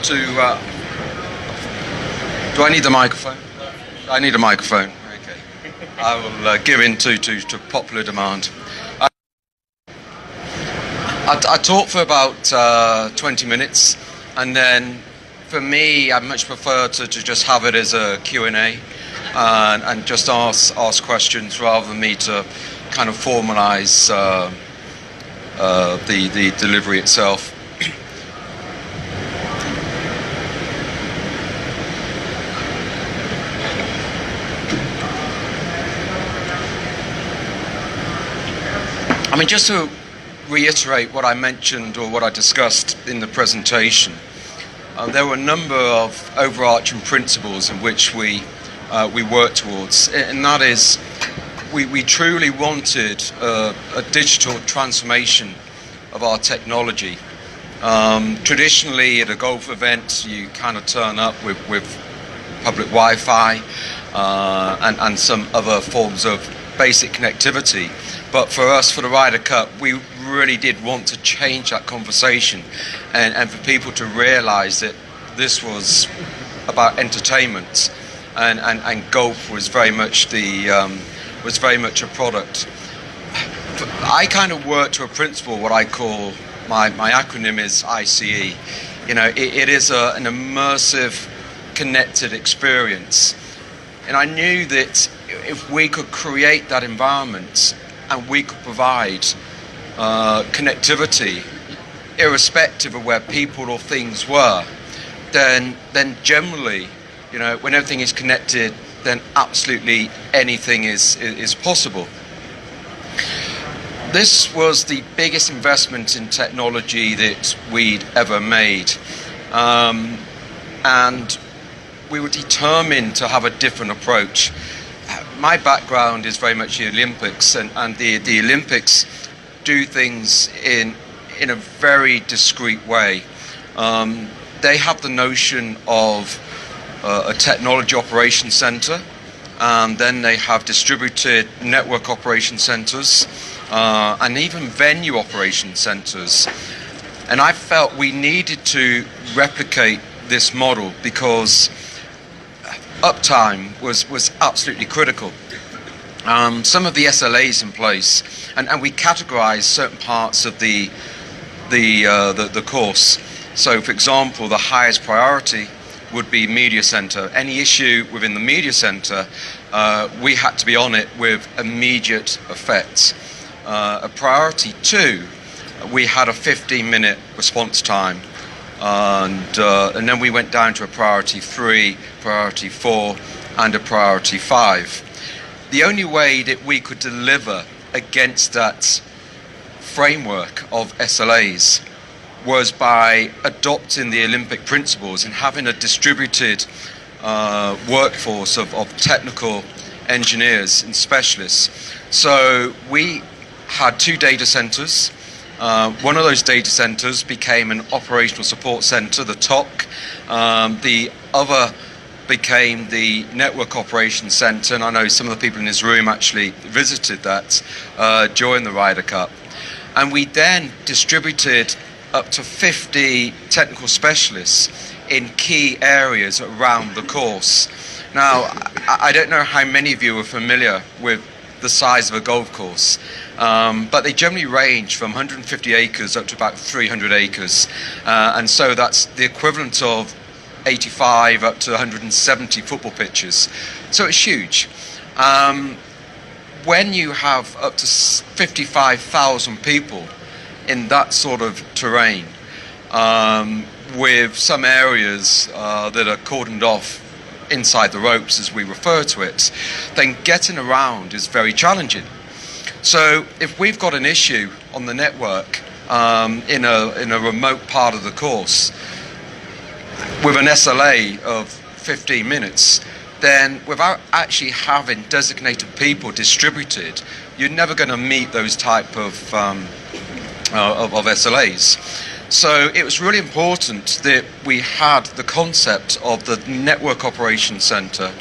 to... do I need the microphone? I need a microphone. Okay. I will give in to popular demand. I talk for about 20 minutes, and then for me, I much prefer to just have it as a Q&A and just ask questions rather than me to kind of formalize the delivery itself. I mean, just to reiterate what I mentioned or what I discussed in the presentation, there were a number of overarching principles in which we worked towards, and that is we truly wanted a digital transformation of our technology. Traditionally, at a golf event, you kind of turn up with public Wi-Fi and some other forms of basic connectivity. But for us, for the Ryder Cup, we really did want to change that conversation and for people to realise that this was about entertainment and golf was very much a product. I kind of work to a principle, what I call, my acronym is ICE. You know, it is an immersive, connected experience. And I knew that if we could create that environment and we could provide connectivity, irrespective of where people or things were, then generally, you know, when everything is connected, then absolutely anything is possible. This was the biggest investment in technology that we'd ever made, and we were determined to have a different approach. My background is very much the Olympics, and the Olympics do things in a very discrete way. They have the notion of a technology operations center, and then they have distributed network operation centers, and even venue operation centers. And I felt we needed to replicate this model because uptime was absolutely critical. Some of the SLAs in place, and we categorized certain parts of the course. So, for example, the highest priority would be media center. Any issue within the media center, we had to be on it with immediate effect. A priority 2, we had a 15-minute response time. And then we went down to a priority 3, priority 4, and a priority 5. The only way that we could deliver against that framework of SLAs was by adopting the Olympic principles and having a distributed workforce of technical engineers and specialists. So we had 2 data centers. One of those data centers became an operational support center, the TOC. The other became the network operations center, and I know some of the people in this room actually visited that during the Ryder Cup. And we then distributed up to 50 technical specialists in key areas around the course. Now, I don't know how many of you are familiar with the size of a golf course, but they generally range from 150 acres up to about 300 acres, and so that's the equivalent of 85 up to 170 football pitches. So it's huge. When you have up to 55,000 people in that sort of terrain, with some areas that are cordoned off inside the ropes, as we refer to it, then getting around is very challenging. So if we've got an issue on the network in a remote part of the course with an SLA of 15 minutes, then without actually having designated people distributed, you're never going to meet those type of SLAs. So it was really important that we had the concept of the network operations center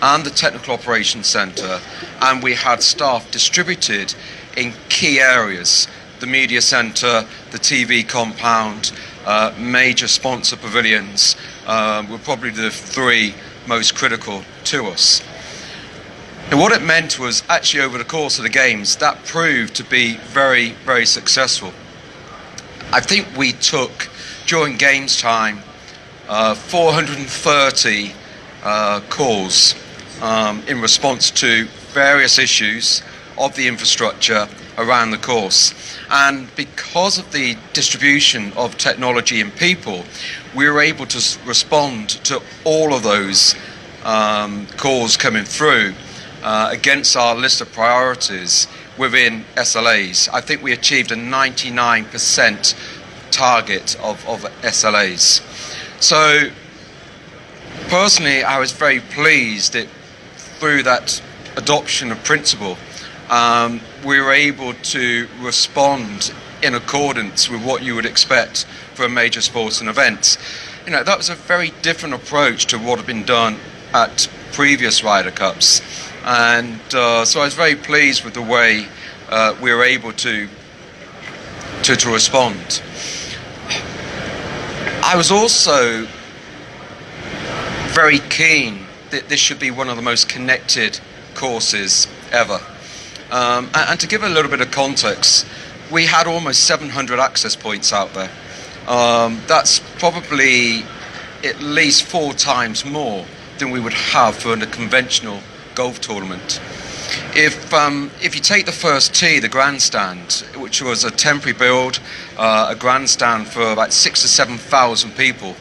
and the technical operations center, and we had staff distributed in key areas: the media center, the TV compound, major sponsor pavilions were probably the three most critical to us. And what it meant was actually over the course of the games, that proved to be very, very successful. I think we took, during games time, 430 calls in response to various issues of the infrastructure around the course. And because of the distribution of technology and people, we were able to respond to all of those calls coming through against our list of priorities within SLAs. I think we achieved a 99% target of SLAs. So personally, I was very pleased that through that adoption of principle, we were able to respond in accordance with what you would expect for a major sports and event. You know, that was a very different approach to what had been done at previous Ryder Cups. And so I was very pleased with the way we were able to respond. I was also very keen that this should be one of the most connected courses ever. And to give a little bit of context, we had almost 700 access points out there. That's probably at least 4 times more than we would have for a conventional golf tournament. If you take the first tee, the grandstand, which was a temporary build, a grandstand for about 6,000 to 7,000 people,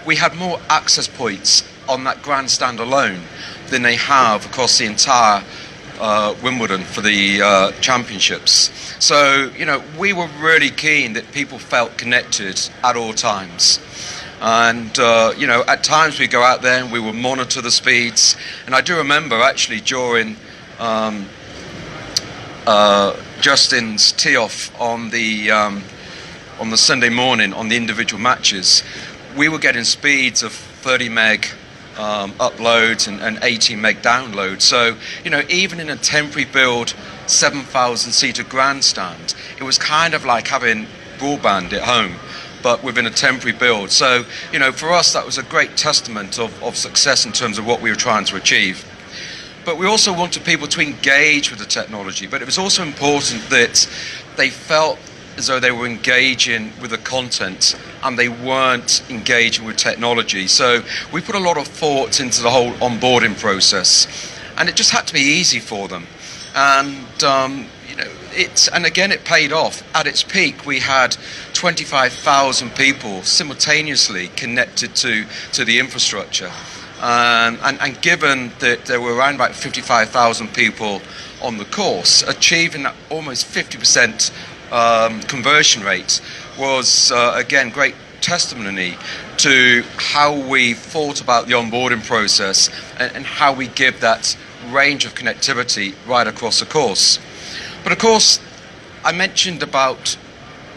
we had more access points on that grandstand alone than they have across the entire Wimbledon for the championships. So, you know, we were really keen that people felt connected at all times. And, you know, at times we go out there and we will monitor the speeds. And I do remember actually during Justin's tee-off on the Sunday morning on the individual matches, we were getting speeds of 30 meg uploads and 80 meg downloads. So, you know, even in a temporary build 7,000 seater grandstand, it was kind of like having broadband at home, but within a temporary build. So, you know, for us that was a great testament of success in terms of what we were trying to achieve. But we also wanted people to engage with the technology, but it was also important that they felt as though they were engaging with the content and they weren't engaging with technology. So we put a lot of thought into the whole onboarding process, and it just had to be easy for them. And you know, it paid off. At its peak, we had 25,000 people simultaneously connected to the infrastructure. And given that there were around about 55,000 people on the course, achieving that almost 50% conversion rate was, again, great testimony to how we thought about the onboarding process and how we give that range of connectivity right across the course. But of course, I mentioned about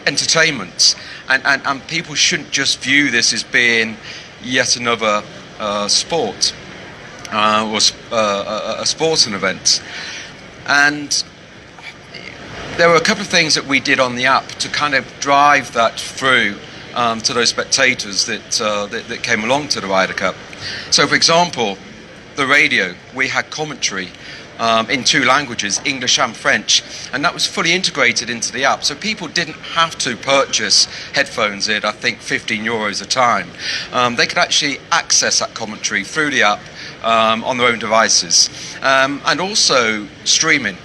entertainment, and people shouldn't just view this as being yet another sport or a sporting event. And there were a couple of things that we did on the app to kind of drive that through to those spectators that came along to the Ryder Cup. So, for example, the radio, we had commentary in 2 languages, English and French, and that was fully integrated into the app. So people didn't have to purchase headphones at, I think, €15 a time. They could actually access that commentary through the app on their own devices. And also streaming.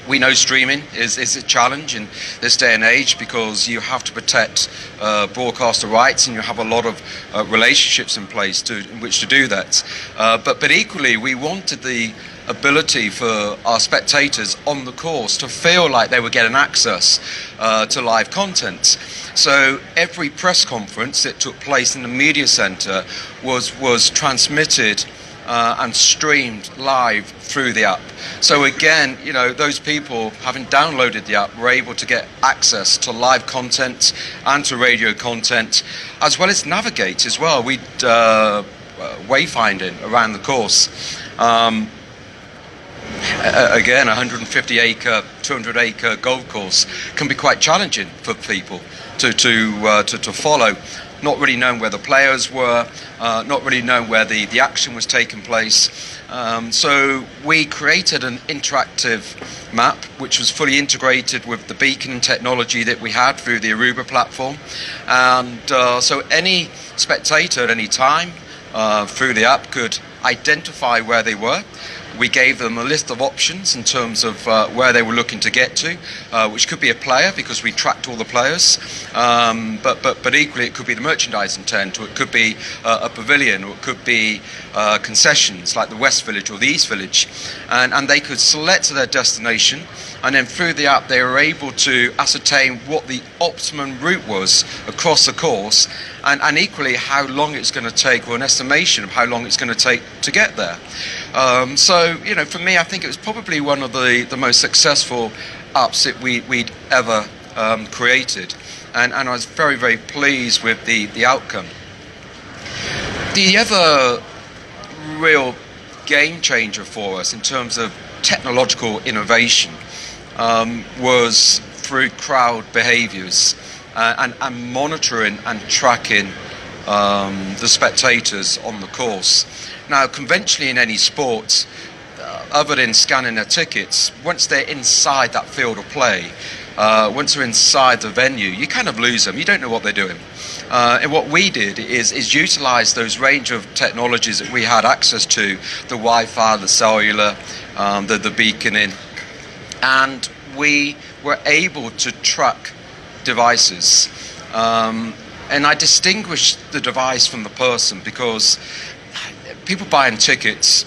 We know streaming is a challenge in this day and age because you have to protect broadcaster rights, and you have a lot of relationships in place in which to do that. But equally, we wanted the ability for our spectators on the course to feel like they were getting access to live content. So every press conference that took place in the media centre was transmitted and streamed live through the app. So again, you know, those people having downloaded the app were able to get access to live content and to radio content, as well as navigate as well. We wayfinding around the course. Again, a 150-acre, 200-acre golf course can be quite challenging for people. to follow, not really knowing where the players were, not really knowing where the action was taking place. So we created an interactive map which was fully integrated with the beaconing technology that we had through the Europeo platform, and so any spectator at any time through the app could identify where they were. We gave them a list of options in terms of where they were looking to get to, which could be a player because we tracked all the players, but equally it could be the merchandising tent, or it could be a pavilion, or it could be concessions like the West Village or the East Village, and they could select their destination, and then through the app they were able to ascertain what the optimum route was across the course, and equally how long it's going to take, or an estimation of how long it's going to take to get there. So, for me, I think it was probably one of the most successful apps that we'd ever created, and I was very, very pleased with the outcome. The other real game changer for us in terms of technological innovation was through crowd behaviours and monitoring and tracking the spectators on the course. Now, conventionally in any sport, other than scanning their tickets, once they're inside that field of play, once they're inside the venue, you kind of lose them. You don't know what they're doing. And what we did is utilise those range of technologies that we had access to, the Wi-Fi, the cellular, the beaconing, and we were able to track devices. And I distinguished the device from the person, because people buying tickets,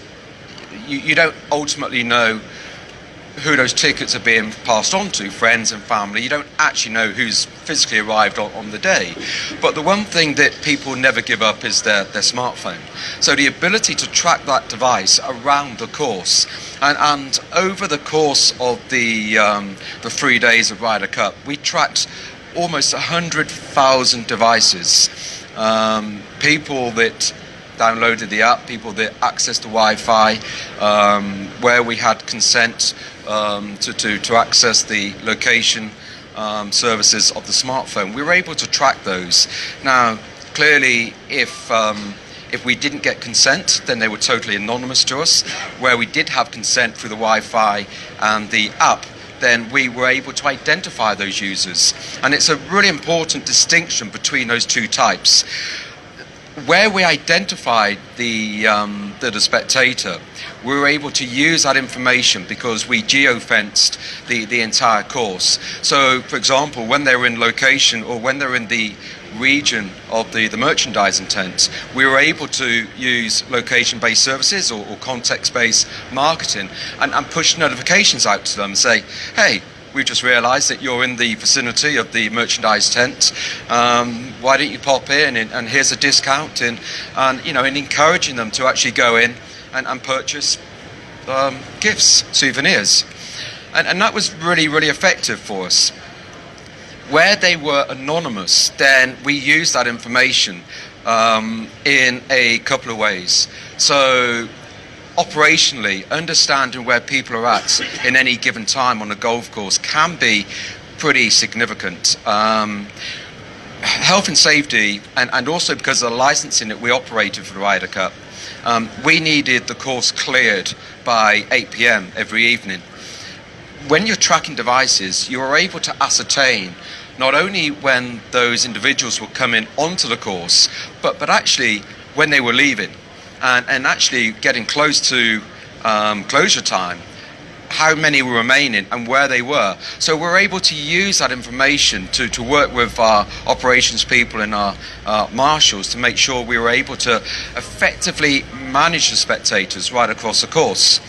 you don't ultimately know who those tickets are being passed on to, friends and family. You don't actually know who's physically arrived on the day. But the one thing that people never give up is their smartphone. So the ability to track that device around the course, and over the course of the 3 days of Ryder Cup, we tracked almost 100,000 devices. People that downloaded the app, people that accessed the Wi-Fi, where we had consent to access the location services of the smartphone. We were able to track those. Now, clearly, if we didn't get consent, then they were totally anonymous to us. Where we did have consent through the Wi-Fi and the app, then we were able to identify those users. And it's a really important distinction between those two types. Where we identified the spectator, we were able to use that information because we geo-fenced the entire course. So, for example, when they were in location, or when they're in the region of the merchandising tents, we were able to use location-based services or context-based marketing and push notifications out to them and say, hey, we've just realised that you're in the vicinity of the merchandise tent. Why don't you pop in, and here's a discount, and encouraging them to actually go in and purchase gifts, souvenirs. And that was really, really effective for us. Where they were anonymous, then we used that information in a couple of ways. So, operationally, understanding where people are at in any given time on a golf course can be pretty significant. Health and safety, and also because of the licensing that we operated for the Ryder Cup, we needed the course cleared by 8 p.m. every evening. When you're tracking devices, you are able to ascertain not only when those individuals were coming onto the course, but actually when they were leaving. And actually getting close to closure time, how many were remaining and where they were. So we're able to use that information to work with our operations people and our marshals to make sure we were able to effectively manage the spectators right across the course.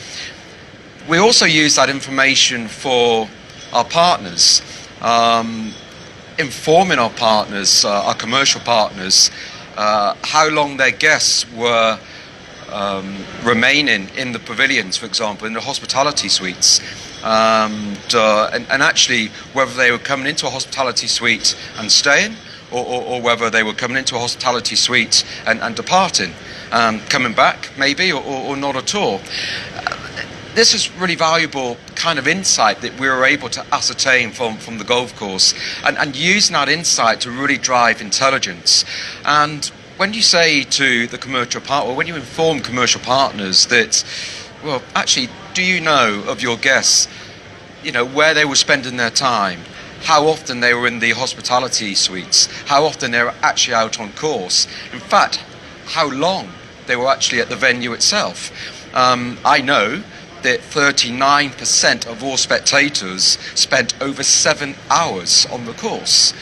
We also use that information for our partners, informing our partners, our commercial partners, how long their guests were remaining in the pavilions, for example, in the hospitality suites, and actually whether they were coming into a hospitality suite and staying, or whether they were coming into a hospitality suite and departing, coming back maybe, or not at all. this is really valuable kind of insight that we were able to ascertain from the golf course, and using that insight to really drive intelligence. And when you say to the commercial partner, or when you inform commercial partners that, well, actually, do you know of your guests, where they were spending their time, how often they were in the hospitality suites, how often they were actually out on course, in fact, how long they were actually at the venue itself. I know that 39% of all spectators spent over 7 hours on the course.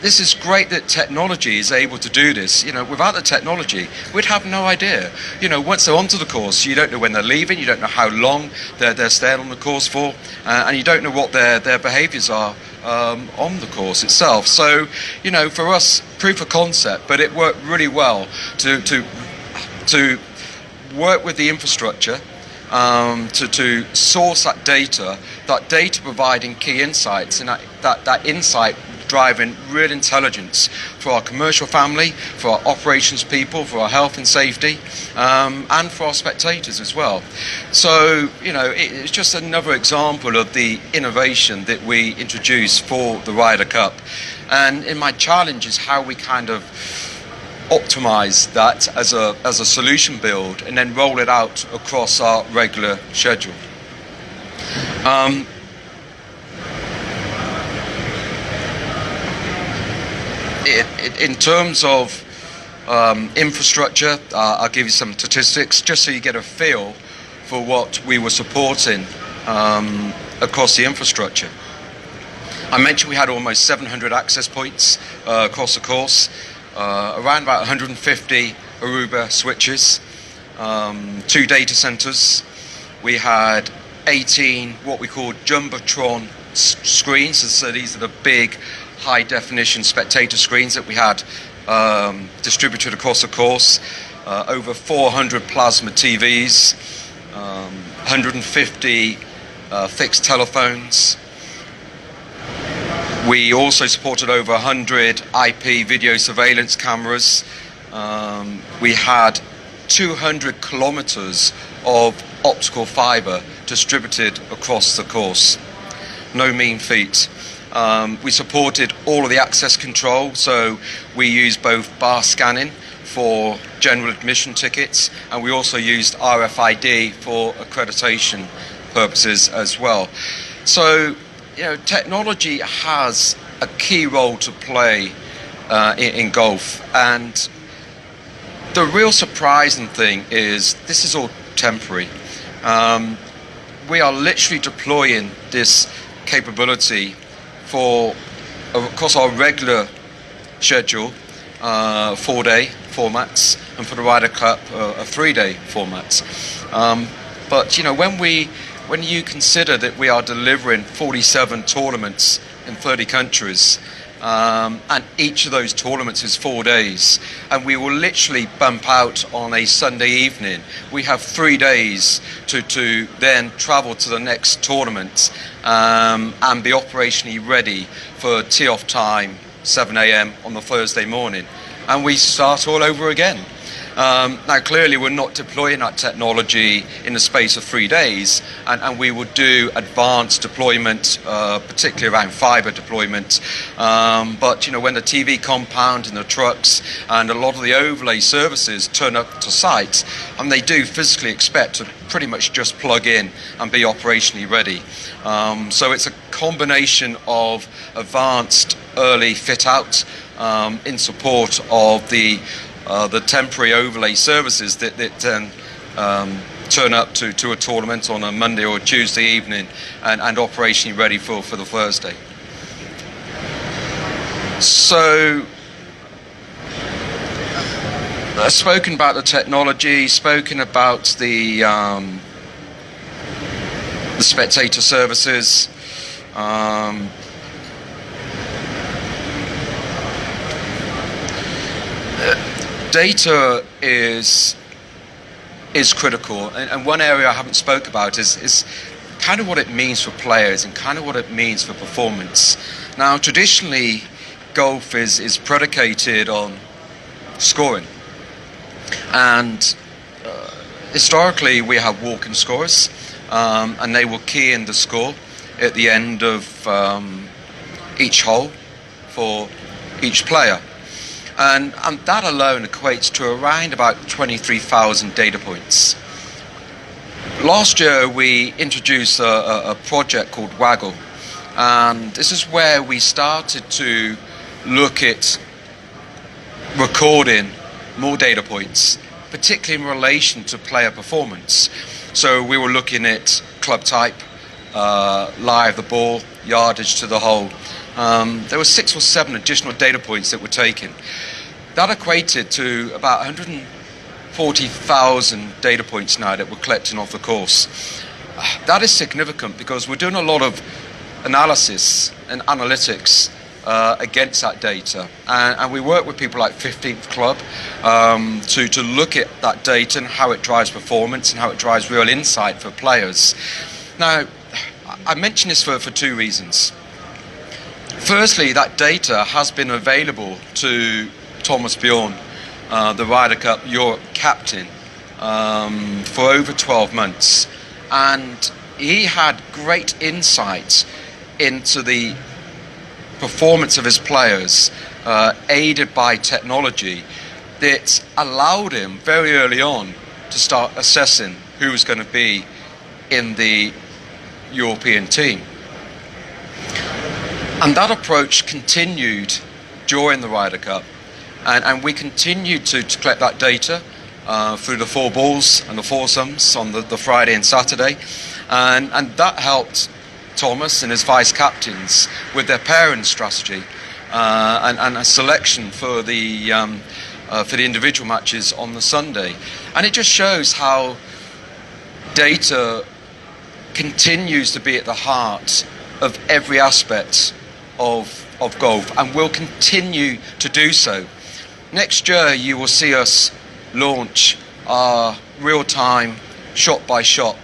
This is great that technology is able to do this. Without the technology, we'd have no idea. Once they're onto the course, you don't know when they're leaving, you don't know how long they're staying on the course for, and you don't know what their behaviours are on the course itself. So, for us, proof of concept, but it worked really well to work with the infrastructure, to source that data providing key insights, and that insight driving real intelligence for our commercial family, for our operations people, for our health and safety, and for our spectators as well. So, it's just another example of the innovation that we introduced for the Ryder Cup. And in my challenge is how we kind of optimize that as a solution build and then roll it out across our regular schedule. In terms of infrastructure, I'll give you some statistics just so you get a feel for what we were supporting across the infrastructure. I mentioned we had almost 700 access points across the course. Around about 150 Aruba switches, 2 data centers. We had 18 what we call Jumbotron screens. So these are the big high definition spectator screens that we had distributed across the course. Over 400 plasma TVs, 150 fixed telephones. We also supported over 100 IP video surveillance cameras. We had 200 kilometers of optical fiber distributed across the course. No mean feat. We supported all of the access control, so we used both bar scanning for general admission tickets, and we also used RFID for accreditation purposes as well. So, technology has a key role to play in golf, and the real surprising thing is this is all temporary. We are literally deploying this capability for, of course, our regular schedule, 4-day formats, and for the Ryder Cup, a 3-day formats. But when you consider that we are delivering 47 tournaments in 30 countries, and each of those tournaments is 4 days, and we will literally bump out on a Sunday evening. We have 3 days to then travel to the next tournament and be operationally ready for tee-off time, 7 a.m. on the Thursday morning, and we start all over again. Now, clearly, we're not deploying that technology in the space of 3 days, and we will do advanced deployment, particularly around fiber deployment. But, when the TV compound and the trucks and a lot of the overlay services turn up to site, and they do physically expect to pretty much just plug in and be operationally ready. So it's a combination of advanced early fit-out in support of the temporary overlay services that turn up to a tournament on a Monday or Tuesday evening and operationally ready for the Thursday. So I've spoken about the technology, spoken about the spectator services. Data is critical, and one area I haven't spoke about is kind of what it means for players and kind of what it means for performance. Now, traditionally, golf is predicated on scoring, and historically we have walk-in scores. and they will key in the score at the end of each hole for each player. And that alone equates to around about 23,000 data points. Last year we introduced a project called Waggle, and this is where we started to look at recording more data points, particularly in relation to player performance. So we were looking at club type, lie of the ball, yardage to the hole. There were 6 or 7 additional data points that were taken. That equated to about 140,000 data points now that we're collecting off the course. That is significant because we're doing a lot of analysis and analytics against that data, and we work with people like 15th Club to look at that data and how it drives performance and how it drives real insight for players. Now, I mention this for 2 reasons. Firstly, that data has been available to Thomas Bjorn, the Ryder Cup Europe captain, for over 12 months, and he had great insight into the performance of his players, aided by technology, that allowed him very early on to start assessing who was going to be in the European team. And that approach continued during the Ryder Cup, and we continued to collect that data through the 4 balls and the foursomes on the Friday and Saturday, and that helped Thomas and his vice captains with their pairing strategy and a selection for the individual matches on the Sunday. And it just shows how data continues to be at the heart of every aspect of golf, and will continue to do so. Next year you will see us launch our real-time shot-by-shot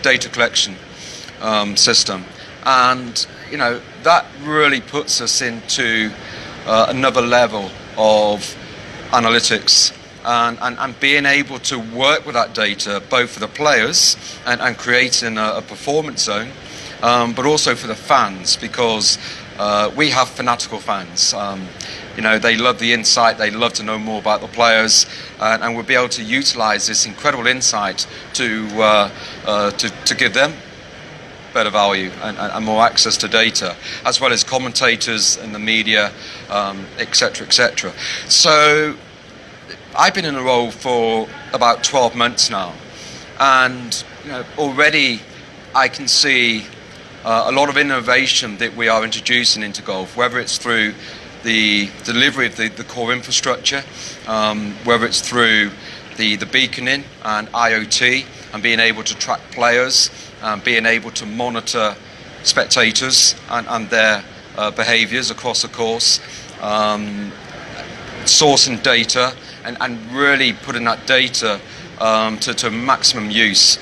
data collection system, and that really puts us into another level of analytics and being able to work with that data both for the players and creating a performance zone, but also for the fans, because we have fanatical fans. They love the insight, they love to know more about the players, and we'll be able to utilize this incredible insight to give them better value and more access to data, as well as commentators and the media, etc., etc. So I've been in the role for about 12 months now, and already I can see a lot of innovation that we are introducing into golf, whether it's through the delivery of the core infrastructure, whether it's through the beaconing and IoT and being able to track players, being able to monitor spectators and their behaviours across the course, sourcing data and really putting that data to maximum use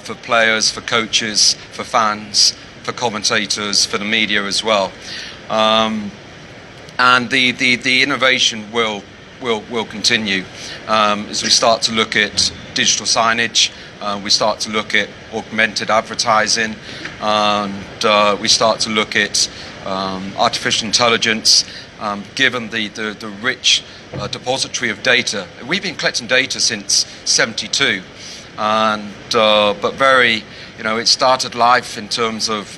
for players, for coaches, for fans, for commentators, for the media as well. And the innovation will continue as we start to look at digital signage, we start to look at augmented advertising, and we start to look at artificial intelligence, given the rich depository of data. We've been collecting data since '72, and but very, it started life in terms of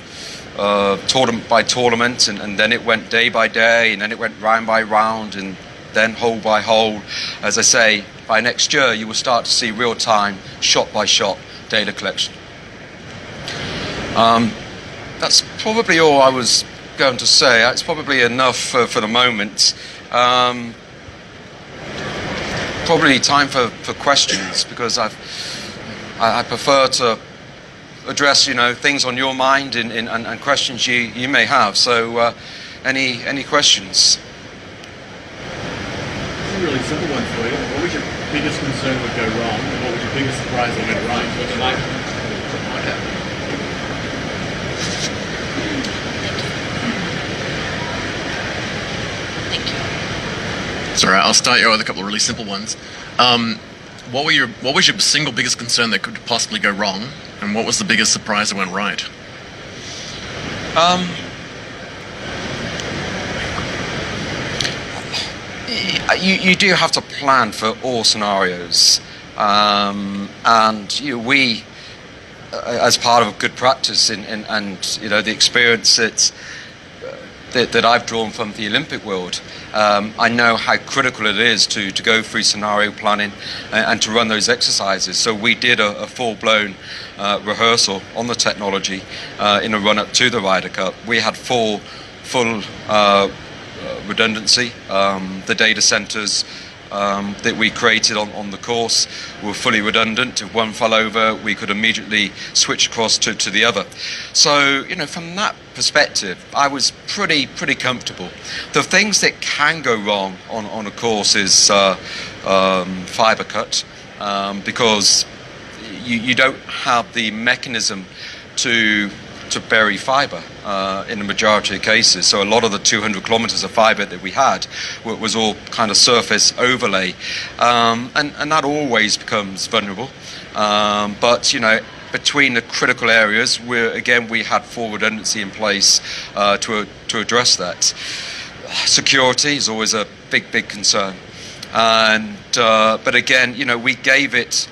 tournament by tournament, and then it went day by day, and then it went round by round, and then hole by hole. As I say, by next year you will start to see real-time, shot-by-shot data collection. That's probably all I was going to say. It's probably enough for the moment. Probably time for questions, because I prefer to address things on your mind and questions you may have. So any questions? It's a really simple one for you. What was your biggest concern would go wrong, and what was your biggest surprise that went right? Would you like? It's all right. I'll start you with a couple of really simple ones. What was your single biggest concern that could possibly go wrong, and what was the biggest surprise that went right? You do have to plan for all scenarios, and we, as part of good practice and the experience that I've drawn from the Olympic world, I know how critical it is to go through scenario planning and to run those exercises. So we did a full-blown rehearsal on the technology in a run-up to the Ryder Cup. We had full redundancy. The data centers that we created on the course were fully redundant. If one fell over, we could immediately switch across to the other. So, from that perspective, I was pretty comfortable. The things that can go wrong on a course is fiber cut, because you don't have the mechanism to bury fiber in the majority of cases. So a lot of the 200 kilometers of fiber that we had was all kind of surface overlay, and that always becomes vulnerable. But between the critical areas, we had full redundancy in place to address that. Security is always a big concern, and but again, we gave it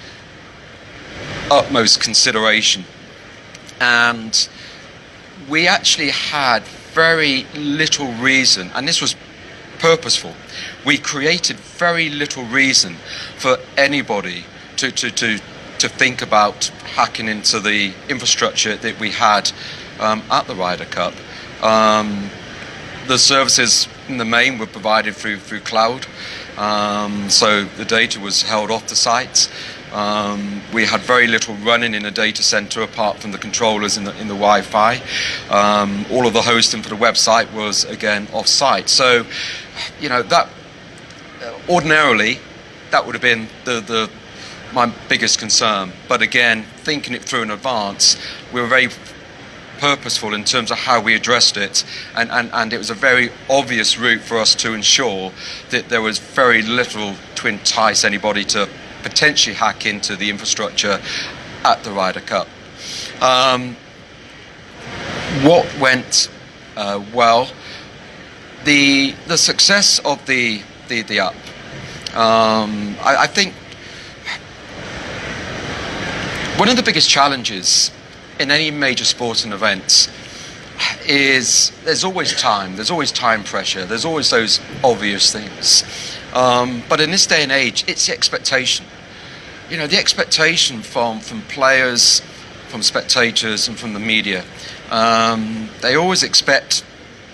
utmost consideration, and we actually had very little reason, and this was purposeful. We created very little reason for anybody to think about hacking into the infrastructure that we had at the Ryder Cup. The services in the main were provided through cloud, so the data was held off the sites. We had very little running in a data center apart from the controllers in the Wi-Fi. All of the hosting for the website was again off-site. So, that ordinarily that would have been my biggest concern. But again, thinking it through in advance, we were very purposeful in terms of how we addressed it, and it was a very obvious route for us to ensure that there was very little to entice anybody to potentially hack into the infrastructure at the Ryder Cup. What went well? The success of the app. I think one of the biggest challenges in any major sporting events is there's always time pressure, there's always those obvious things. But in this day and age, it's the expectation. The expectation from players, from spectators, and from the media. They always expect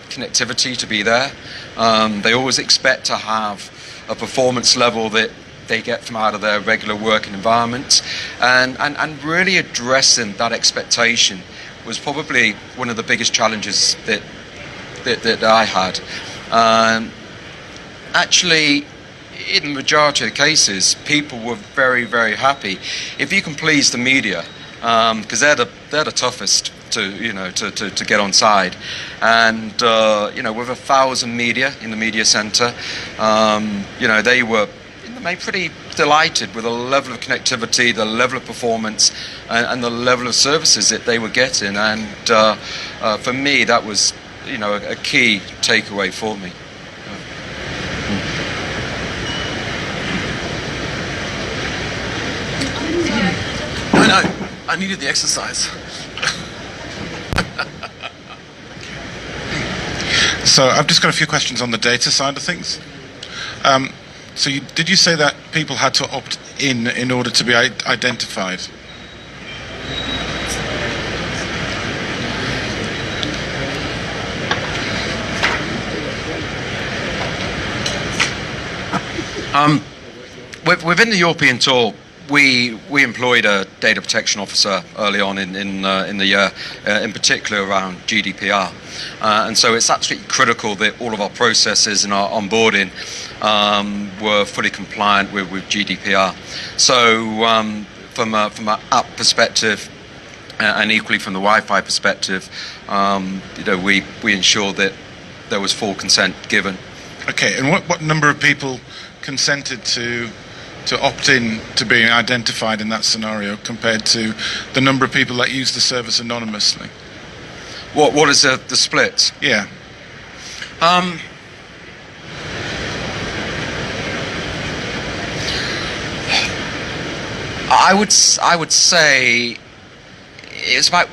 connectivity to be there. They always expect to have a performance level that they get from out of their regular working environment. And really addressing that expectation was probably one of the biggest challenges that I had. Actually, in the majority of cases, people were very happy. If you can please the media, because they're the toughest to get on side, and with 1,000 media in the media centre, they were pretty delighted with the level of connectivity, the level of performance, and the level of services that they were getting. And for me, that was a key takeaway for me. No, I needed the exercise. So I've just got a few questions on the data side of things. So did you say that people had to opt in order to be identified? Within the European Tour, we employed a data protection officer early on in the year, in particular around GDPR, and so it's absolutely critical that all of our processes and our onboarding were fully compliant with GDPR. So from an app perspective, and equally from the Wi-Fi perspective, we ensured that there was full consent given. Okay, and what number of people consented to to opt in to being identified in that scenario compared to the number of people that use the service anonymously? What is the split? Yeah. I would say it's about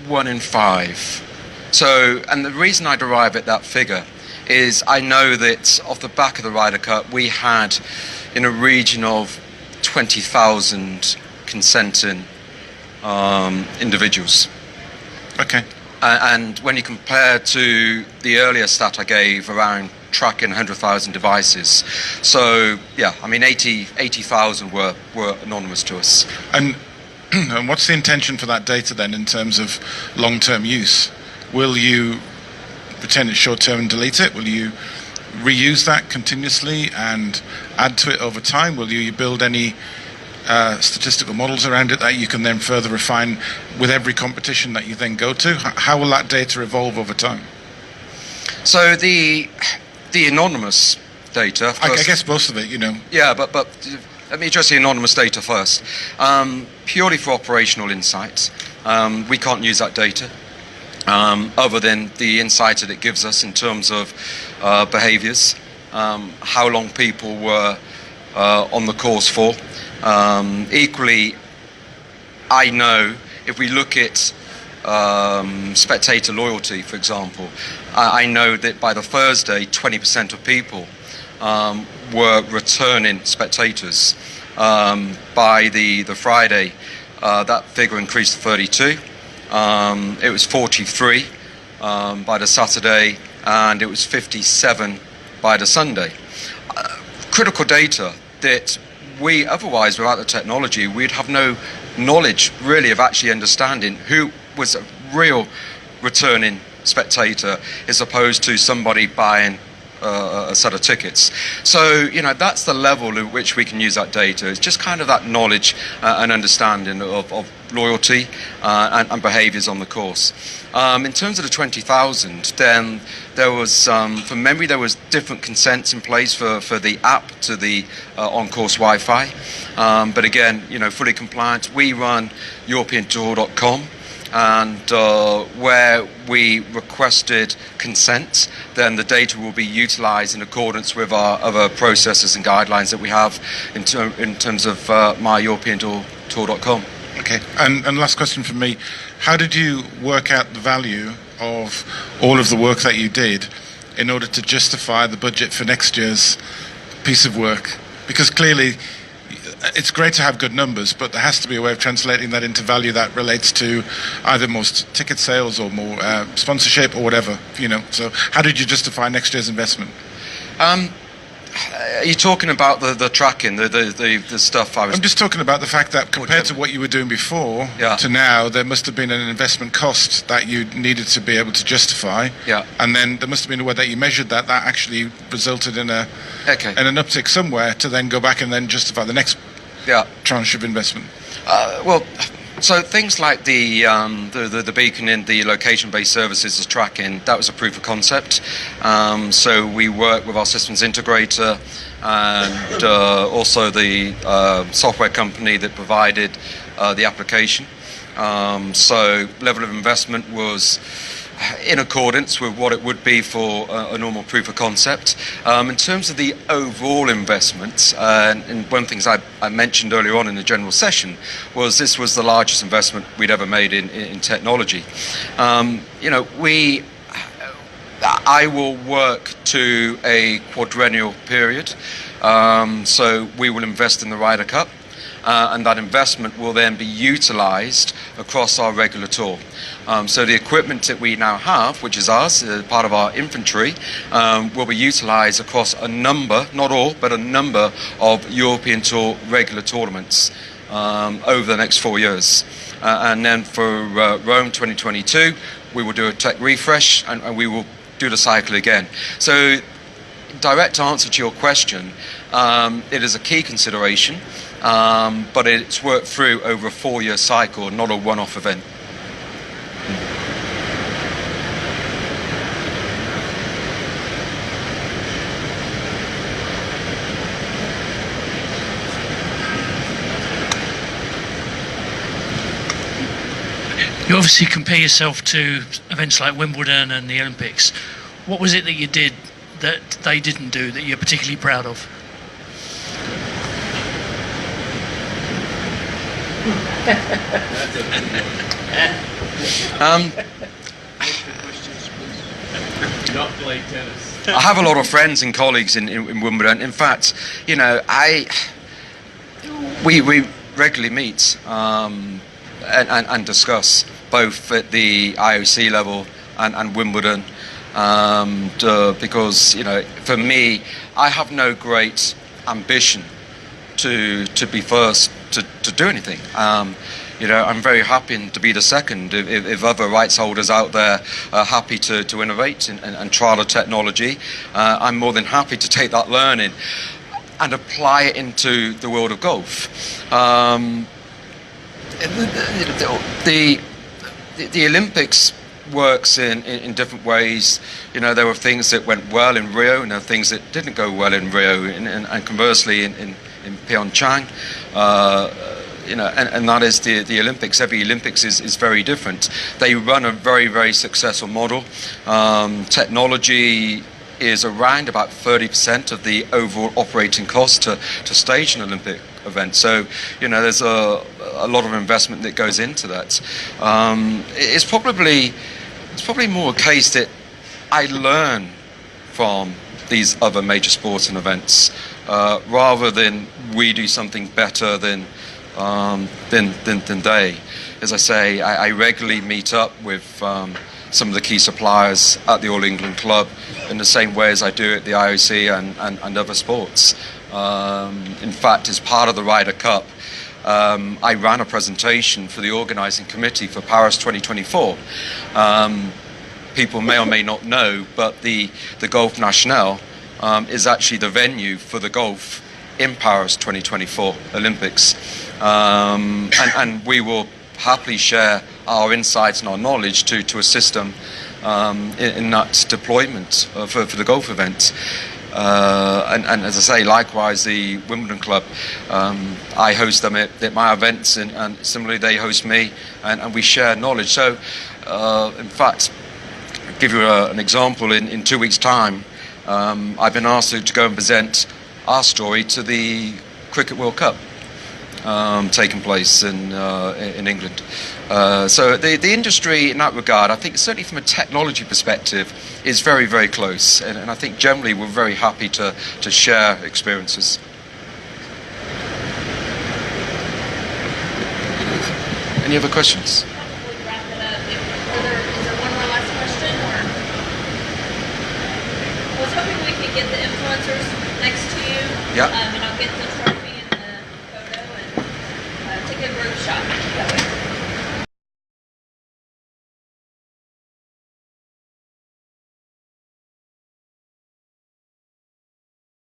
1 in 5. So, and the reason I derive at that figure is I know that off the back of the Ryder Cup we had in a region of 20,000 consenting individuals. Okay. And when you compare to the earlier stat I gave around tracking 100,000 devices, so yeah, I mean 80,000 were anonymous to us. And what's the intention for that data then in terms of long-term use? Will you retain it short-term and delete it? Will you reuse that continuously and add to it over time? Will you build any statistical models around it that you can then further refine with every competition that you then go to? How will that data evolve over time? So the anonymous data, I guess most of it, you know. Yeah, but let me address the anonymous data first. Purely for operational insights, we can't use that data other than the insight that it gives us in terms of behaviours, how long people were on the course for. Equally, I know if we look at spectator loyalty, for example, I know that by the Thursday, 20% of people were returning spectators. By the Friday, that figure increased to 32. It was 43 by the Saturday, and it was 57 by the Sunday. Critical data that we otherwise, without the technology, we'd have no knowledge really of actually understanding who was a real returning spectator as opposed to somebody buying a set of tickets. So, you know, that's the level at which we can use that data. It's just kind of that knowledge and understanding of loyalty and behaviours on the course. In terms of the 20,000, then there was, from memory, there was different consents in place for the app to the on-course Wi-Fi. But again, you know, fully compliant. We run EuropeanTour.com. And where we requested consent, then the data will be utilised in accordance with our other processes and guidelines that we have in terms of myeuropeantour.com. Okay, and last question from me. How did you work out the value of all of the work that you did in order to justify the budget for next year's piece of work? Because clearly it's great to have good numbers, but there has to be a way of translating that into value that relates to either more ticket sales or more sponsorship or whatever, you know. So how did you justify next year's investment? Are you talking about the tracking, the stuff I was... I'm just talking about the fact that compared to what you were doing before to now, there must have been an investment cost that you needed to be able to justify. Yeah. And then there must have been a way that you measured that actually resulted in an uptick somewhere to then go back and then justify the next tranche of investment. Well, so things like the beaconing, the location-based services, the tracking, that was a proof of concept. So we worked with our systems integrator and also the software company that provided the application. So level of investment was in accordance with what it would be for a normal proof of concept. In terms of the overall investment, and one of the things I mentioned earlier on in the general session was this was the largest investment we'd ever made in technology. You know, I will work to a quadrennial period, so we will invest in the Ryder Cup. And that investment will then be utilised across our regular tour. So the equipment that we now have, which is ours, part of our inventory, will be utilised across a number, not all, but a number of European Tour regular tournaments over the next 4 years. And then for Rome 2022, we will do a tech refresh and we will do the cycle again. So direct answer to your question, it is a key consideration. But it's worked through over a 4-year cycle, not a one-off event. You obviously compare yourself to events like Wimbledon and the Olympics. What was it that you did that they didn't do that you're particularly proud of? Not play tennis. I have a lot of friends and colleagues in Wimbledon. In fact, you know, we regularly meet and discuss both at the IOC level and Wimbledon, because, you know, for me, I have no great ambition to be first to do anything. You know, I'm very happy to be the second. If other rights holders out there are happy to innovate and trial the technology, I'm more than happy to take that learning and apply it into the world of golf. The Olympics works in different ways. You know, there were things that went well in Rio, and there were things that didn't go well in Rio, and conversely in Pyeongchang. You know, and that is the Olympics. Every Olympics is very different. They run a very, very successful model. Technology is around about 30% of the overall operating cost to stage an Olympic event. So, you know, there's a lot of investment that goes into that. It's probably more a case that I learn from these other major sports and events, rather than we do something better than they. As I say, I regularly meet up with some of the key suppliers at the All England Club in the same way as I do at the IOC and other sports. In fact, as part of the Ryder Cup, I ran a presentation for the organising committee for Paris 2024. People may or may not know, but the Golf National is actually the venue for the golf in Paris 2024 Olympics. And we will happily share our insights and our knowledge to assist them in that deployment for the golf event. And as I say, likewise, the Wimbledon Club, I host them at my events, and similarly they host me, and we share knowledge. So, in fact, I'll give you an example. In 2 weeks' time, I've been asked to go and present our story to the Cricket World Cup taking place in England. So the industry in that regard, I think certainly from a technology perspective, is very, very close. And I think generally we're very happy to share experiences. Any other questions? We'll wrap it up. Is there one more last question? Or? I was hoping we could get the influencers next to you. Yeah. And I'll get the trophy and the photo and take a group shot that way.